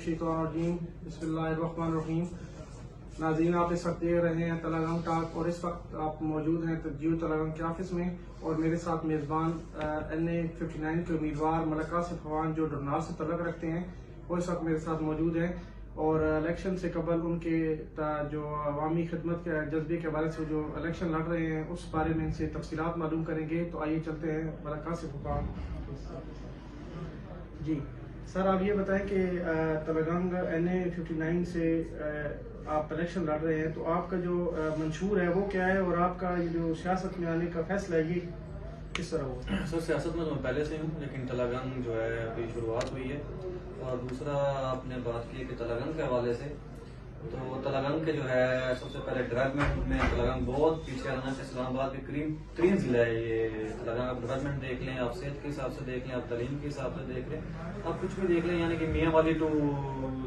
मिनश्शैतानिर्रजीम बिस्मिल्लाहिर्रहमानिर्रहीम। नाज़रीन, आप इस वक्त देख रहे हैं तलागंग टॉक और इस वक्त आप मौजूद हैं जियो तलागंग के ऑफिस में और मेरे साथ मेज़बान NA-59 के उम्मीदवार मलक आसिफ अवान जो डरनाल से तल्लुक़ रखते हैं वो इस वक्त मेरे साथ मौजूद हैं और इलेक्शन से कबल उनके जो अवामी खिदमत के जज्बे के हवाले से जो इलेक्शन लड़ रहे हैं उस बारे में इनसे तफसीलात मालूम करेंगे। तो आइए चलते हैं मलक आसिफ अवान जी। सर, आप ये बताएं कि तलागंग NA-59 से आप इलेक्शन लड़ रहे हैं, तो आपका जो मंशूर है वो क्या है और आपका ये जो सियासत में आने का फैसला है ये किस तरह हुआ? सर, सियासत में तो मैं पहले से हूँ, लेकिन तलागंग जो है अभी शुरुआत हुई है। और दूसरा आपने बात की कि तलागंग के हवाले से, तो तलागंग के जो है सबसे पहले डेवलपमेंट में तलागंग बहुत पीछे रहना है। इस्लामाबाद के करीब 3 जिला है ये तलागंग। आप डेवलपमेंट देख लें, आप सेहत के हिसाब से देख लें, आप तालीम के हिसाब से देख लें, आप कुछ भी देख लें, यानी कि मियाँ वाली टू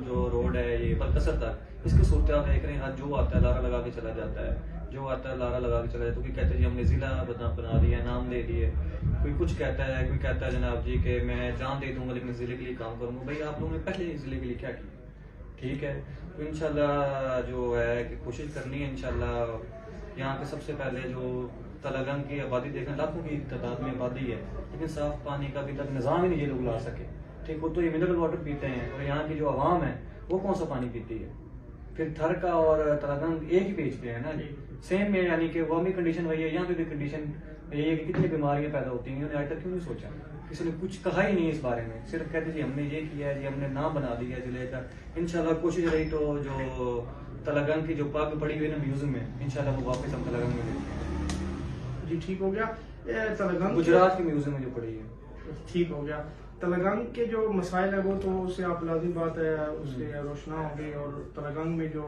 जो रोड है ये बदकसर तक, इसकी सूरत आप देख रहे हैं। जो आता है लारा लगा के चला जाता है, जो आता है लारा लगा के चला जाता है। कोई कहते हैं जी हमने जिला बना दिया, नाम दे दिए, कोई कुछ कहता है, कोई कहता है जनाब जी कि मैं जान दे दूंगा लेकिन जिले के लिए काम करूंगा। भाई आप लोगों ने पहले जिले के लिए क्या किया? ठीक है, तो इंशाल्लाह जो है कि कोशिश करनी है इंशाल्लाह। यहाँ पे सबसे पहले जो तलागंग की आबादी देखें, लाखों की तादाद में आबादी है, लेकिन साफ पानी का अभी तक निज़ाम ही नहीं ये लोग ला सके। ठीक, वो तो ये मिनरल वाटर पीते हैं और यहाँ की जो आवाम है वो कौन सा पानी पीती है? फिर थर का और तलागंग एक ही पेज पे है ना जी, सेम में, यानी कि वहाँ भी कंडीशन वही है, यहाँ पे भी कंडीशन ये है कि कितनी बीमारियां पैदा होती हैं। उन्होंने आज तक क्यों नहीं सोचा? किसी ने कुछ कहा ही नहीं इस बारे में, सिर्फ कहते जी हमने ये किया है, जी हमने नाम बना दिया जिले का। इंशाल्लाह कोशिश रही तो जो तलागंग की जो पग पड़ी हुई है ना म्यूजियम में, इंशाल्लाह वो वापस हम तलागंग में लेंगे। जी ठीक हो गया। तलागंग गुजरात के म्यूजियम में जो पड़ी है ठीक हो गया। तलागंग के जो मसाइल है वो तो उससे आप लाजिम बात है उससे रोशना होगी, और तलागंग में जो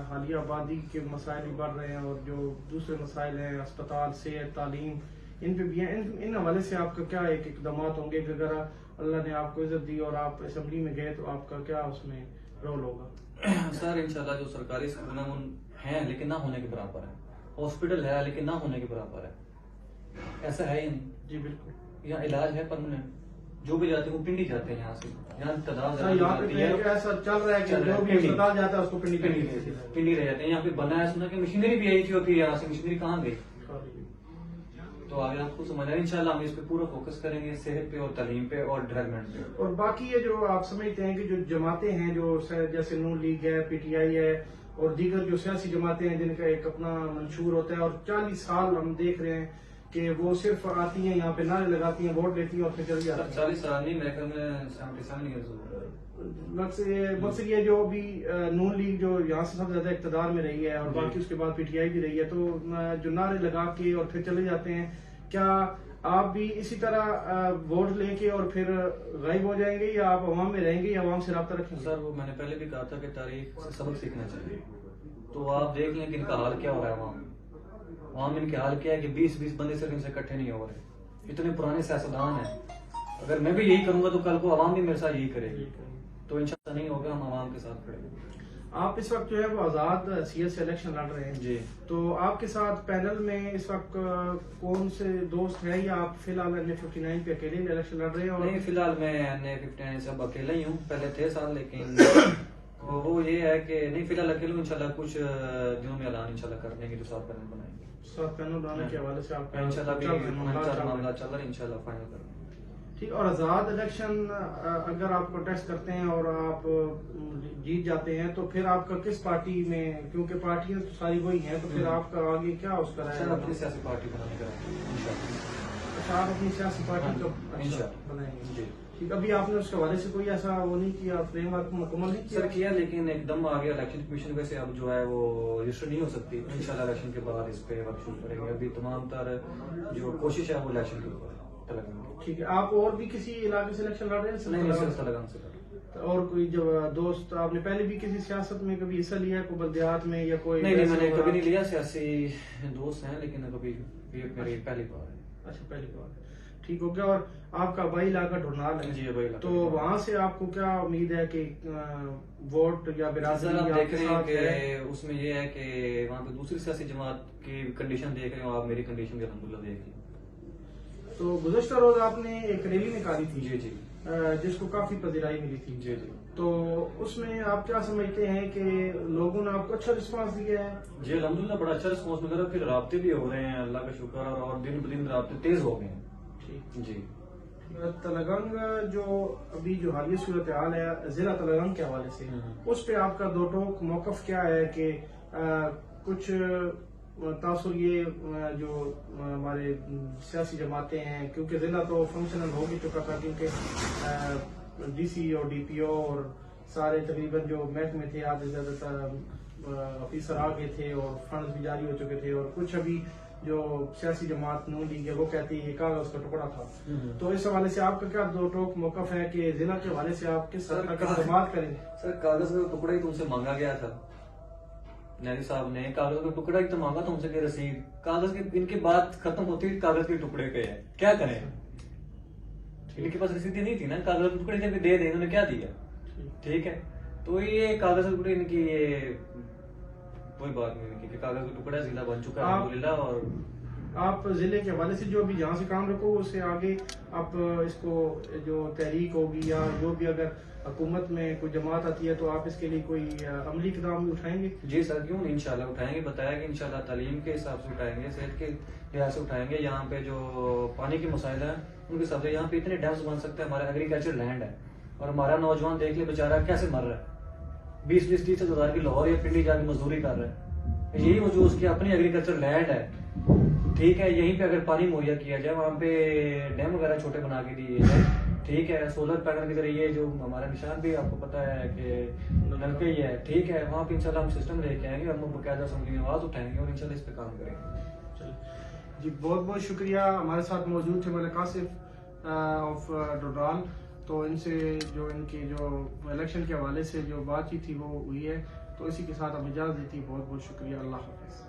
हालिया आबादी के मसाइल भी बढ़ रहे हैं और जो दूसरे मसाइल हैं अस्पताल, सेहत, तालीम, इन पे भी हैं। इन हवाले से आपका क्या एक इकदाम होंगे कि अगर अल्लाह ने आपको इज्जत दी और आप असम्बली में गए तो आपका क्या उसमें रोल होगा? सर इंशाल्लाह जो सरकारी स्कूल हैं लेकिन ना होने के बराबर है, हॉस्पिटल है लेकिन ना होने के बराबर है, ऐसा है ही नहीं जी। बिल्कुल, यहाँ इलाज है परमानेंट, जो भी जाते हैं वो पिंडी जाते हैं यहाँ से। यहाँ तादाद ऐसा चल रहा है कि जो भी अस्पताल जाता है उसको पिंडी रह जाते हैं। यहाँ पे बना है, सुना कि मशीनरी भी आई थी और फिर यहाँ से मशीनरी कहाँ गई? तो आगे आपको समझ आए। इंशाल्लाह हम इस पे पूरा फोकस करेंगे, सेहत पे और तालीम पे और डेवलपमेंट पे। और बाकी ये जो आप समझते हैं कि जो जमातें हैं जो जैसे नून लीग है, PTI है और दीगर जो सियासी जमातें हैं जिनका एक अपना मंशूर होता है, और 40 साल हम देख रहे हैं कि वो सिर्फ आती हैं यहाँ पे नारे लगाती हैं, वोट लेती हैं और फिर चली जाती हैं। 40 साल नहीं, मेरे ख्याल में 77 ईयर्स मकसद ये जो अभी नून लीग जो यहाँ से सबसे ज्यादा इक़्तिदार में रही है और बाकी उसके बाद PTI भी रही है, तो जो नारे लगा के और फिर चले जाते हैं, क्या आप भी इसी तरह वोट लेके और फिर गायब हो जाएंगे या आप अवाम में रहेंगे या अवाम से रब्ता रखेंगे? सर वो मैंने पहले भी कहा था कि तारीख से सबक सीखना चाहिए। तो आप देख लें कि इनका हाल क्या हो रहा है। अवाम इनके हाल क्या है कि 20-20 बंदे सिर्फ इनसे इकट्ठे नहीं हो रहे। इतने पुराने सियासतदान हैं, अगर मैं भी यही करूंगा तो कल को अवाम भी मेरे साथ यही करेगी, तो इंशाल्लाह नहीं होगा। हम अवाम के साथ खड़े हैं। आप इस वक्त जो है वो आजाद CS से इलेक्शन लड़ रहे हैं जी, तो आपके साथ पैनल में इस वक्त कौन से दोस्त हैं या आप फिलहाल NA-59 पे अकेले इलेक्शन लड़ रहे हैं? और नहीं, फिलहाल मैं NA-59 सब अकेला ही हूँ, पहले थे साथ, लेकिन वो ये है कि नहीं फिलहाल अकेले। इंशाल्लाह कुछ दिनों में ऐलान इंशाल्लाह कर देंगे, जो साथ पैनल बनाएंगे। साथ पैनल बनाने के हवाले से आपका इंशाल्लाह मामला चल रहा है, इंशाल्लाह फाइनल करेंगे। ठीक। और आजाद इलेक्शन अगर आप प्रोटेस्ट करते हैं और आप जीत जाते हैं तो फिर आपका किस पार्टी में, क्योंकि पार्टियां तो सारी वही हैं, तो फिर आपका आगे क्या उसका रहेगा? अपनी सियासी पार्टी बनाने का इंशाल्लाह। आप अपनी सियासी पार्टी को बनाएंगे जी। ठीक। अभी आपने उसके हवाले से कोई ऐसा वो नहीं किया, फ्रेमवर्क मुकम्मल नहीं किया? सर किया, लेकिन एकदम आगे इलेक्शन कमीशन वैसे अब जो है वो रजिस्टर नहीं हो सकती। इंशाल्लाह इलेक्शन के बाद इस पे वर्क शुरू करेंगे। अभी तमाम तर जो कोशिश है वो इलेक्शन के ऊपर। ठीक है। आप और भी किसी इलाके से इलेक्शन लड़ रहे हैं? नहीं, सिर्फ तलागंग से। और कोई जब दोस्त आपने पहले भी किसी सियासत में कभी हिस्सा लिया है, कोई बल्दियात में या कोई? नहीं, मैंने कभी नहीं लिया। सियासी दोस्त हैं लेकिन कभी मेरी पहली बार है। अच्छा, पहली बार। ठीक हो गया। और आपका भाई इलाका ढूंढनाल है जी, भाई, तो वहाँ से आपको क्या उम्मीद है कि वोट या बिरादरी आप देख रहे हैं कि उसमें ये है कि वहाँ पे दूसरी सियासी जमात की कंडीशन देख रहे हो आप, मेरी कंडीशन भी अल्हम्दुलिल्लाह देख ली। तो गुज़श्ता रोज आपने एक रैली निकाली थी जी, जिसको काफी पज़ीराई मिली थी। जी। تو اس میں آپ کیا سمجھتے ہیں کہ لوگوں نے آپ کو اچھا رسپانس دیا ہے؟ جی الحمدللہ بڑا اچھا رسپانس مل رہا ہے، پھر رابطے بھی ہو رہے ہیں اللہ کا شکر، اور دن بدن رابطے تیز ہو گئے ہیں. ٹھیک. جی تلگنگ جو ابھی جو حالیہ صورتحال ہے ضلع تلگنگ کے حوالے سے، اس پہ آپ کا دو ٹوک موقف کیا ہے کہ کچھ تاثر یہ جو ہمارے سیاسی جماعتیں ہیں، کیونکہ ضلع تو فنکشنل ہو بھی چکا تھا، کیونکہ ڈی سی اور ڈی پی او اور سارے تقریباً جو محکمے تھے آدھے زیادہ تر آفیسر آ گئے تھے اور فنڈز بھی جاری ہو چکے تھے، اور کچھ ابھی جو سیاسی جماعت نون لیگ ہے وہ کہتی ہے یہ کاغذ کا ٹکڑا تھا. تو اس حوالے سے آپ کا کیا دو ٹوک موقف ہے کہ ضلع کے حوالے سے آپ کس طرح کا اقدامات کریں گے؟ سر کاغذ کا ٹکڑا ہی تم سے مانگا گیا تھا، نیری صاحب نے کاغذ کا ٹکڑا ہی تو مانگا تم سے کہ رسید کاغذ کی، ان کی بات ختم ہوتی کاغذ کے ٹکڑے پہ ہے، کیا کریں؟ ان کے پاس رسیدی نہیں تھی نا، کاغذ کے ٹکڑے جب دے دیں انہوں نے کیا دیا؟ ٹھیک ہے، تو یہ کاغذ کے ٹکڑے ان کی یہ کوئی بات نہیں کی کہ کاغذ کا ٹکڑا ضلع بن چکا ہے الحمدللہ. اور آپ ضلع کے حوالے سے جو بھی جہاں سے کام رکھو اس سے آگے آپ اس کو جو تحریک ہوگی یا جو بھی اگر حکومت میں کوئی جماعت آتی ہے تو آپ اس کے لیے کوئی عملی اقدام اٹھائیں گے؟ جی سر کیوں نہیں، انشاءاللہ اٹھائیں گے، بتایا کہ انشاءاللہ تعلیم کے حساب سے اٹھائیں گے، صحت کے لحاظ سے اٹھائیں گے. یہاں پہ جو پانی کے مسائل ہیں ان کے حساب سے یہاں پہ اتنے ڈیمز بن سکتے ہیں، ہمارا ایگریکلچر لینڈ ہے اور ہمارا نوجوان دیکھ لے بیچارہ کیسے مر رہا ہے، 20-30 ہزار کی لاہور یا پنڈی جا کے مزدوری کر رہا ہے. یہی جو اس کی اپنی ایگریکلچر لینڈ ہے، ٹھیک ہے، یہیں پہ اگر پانی مہیا کیا جائے، وہاں پہ ڈیم وغیرہ چھوٹے بنا کے دیے جائے، ٹھیک ہے، سولر پینل کے ذریعے جو ہمارا نشان بھی آپ کو پتا ہے کہ نلکے ہی ہے، ٹھیک ہے، وہاں پہ انشاءاللہ ہم سسٹم لے کے آئیں گے، ہم باقاعدہ اسمبلی میں آواز اٹھائیں گے اور انشاءاللہ اس پہ کام کریں گے. جی بہت بہت شکریہ. ہمارے ساتھ موجود تھے ملک آصف آف ڈوڈال. تو ان سے جو ان کی جو الیکشن کے حوالے سے جو بات چیت تھی وہ ہوئی ہے، تو اسی کے ساتھ ہم اجازت دیتی. بہت بہت شکریہ. اللہ حافظ.